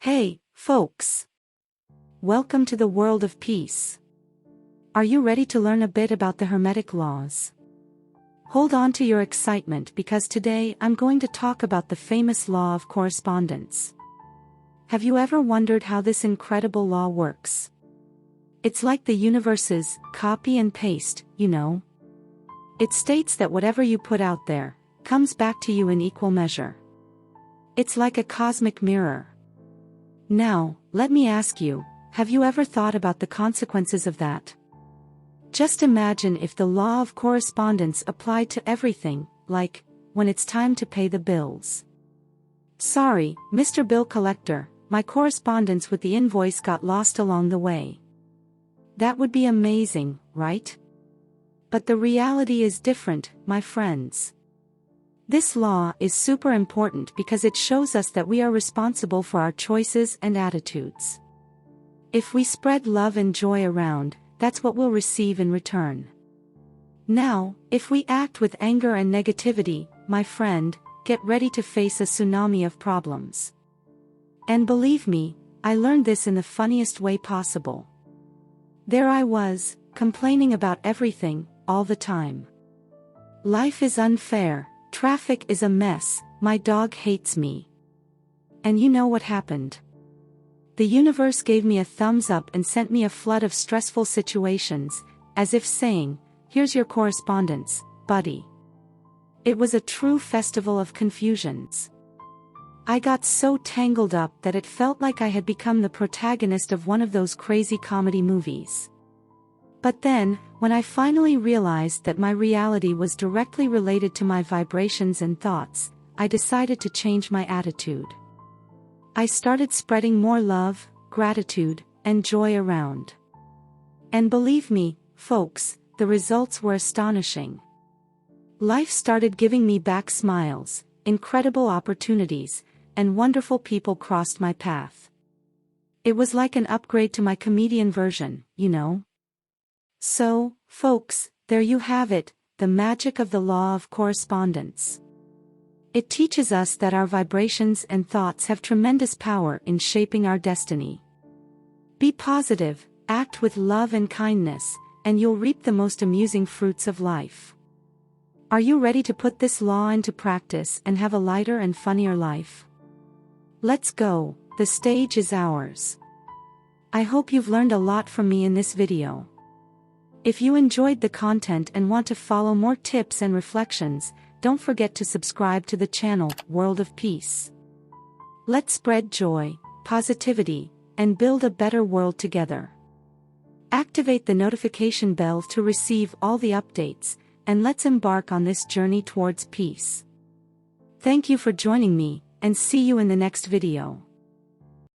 Hey, folks! Welcome to the world of peace. Are you ready to learn a bit about the Hermetic laws? Hold on to your excitement because today I'm going to talk about the famous law of correspondence. Have you ever wondered how this incredible law works? It's like the universe's copy and paste, you know. It states that whatever you put out there comes back to you in equal measure. It's like a cosmic mirror. Now, let me ask you, have you ever thought about the consequences of that? Just imagine if the law of correspondence applied to everything, like, when it's time to pay the bills. Sorry, Mr. Bill Collector, my correspondence with the invoice got lost along the way. That would be amazing, right? But the reality is different, my friends. This law is super important because it shows us that we are responsible for our choices and attitudes. If we spread love and joy around, that's what we'll receive in return. Now, if we act with anger and negativity, my friend, get ready to face a tsunami of problems. And believe me, I learned this in the funniest way possible. There I was, complaining about everything, all the time. Life is unfair. Traffic is a mess, my dog hates me. And you know what happened? The universe gave me a thumbs up and sent me a flood of stressful situations, as if saying, here's your correspondence, buddy. It was a true festival of confusions. I got so tangled up that it felt like I had become the protagonist of one of those crazy comedy movies. But then, when I finally realized that my reality was directly related to my vibrations and thoughts, I decided to change my attitude. I started spreading more love, gratitude, and joy around. And believe me, folks, the results were astonishing. Life started giving me back smiles, incredible opportunities, and wonderful people crossed my path. It was like an upgrade to my comedian version, you know? So, folks, there you have it, the magic of the law of correspondence. It teaches us that our vibrations and thoughts have tremendous power in shaping our destiny. Be positive, act with love and kindness, and you'll reap the most amusing fruits of life. Are you ready to put this law into practice and have a lighter and funnier life? Let's go, the stage is ours. I hope you've learned a lot from me in this video. If you enjoyed the content and want to follow more tips and reflections, don't forget to subscribe to the channel, World of Peace. Let's spread joy, positivity, and build a better world together. Activate the notification bell to receive all the updates, and let's embark on this journey towards peace. Thank you for joining me, and see you in the next video.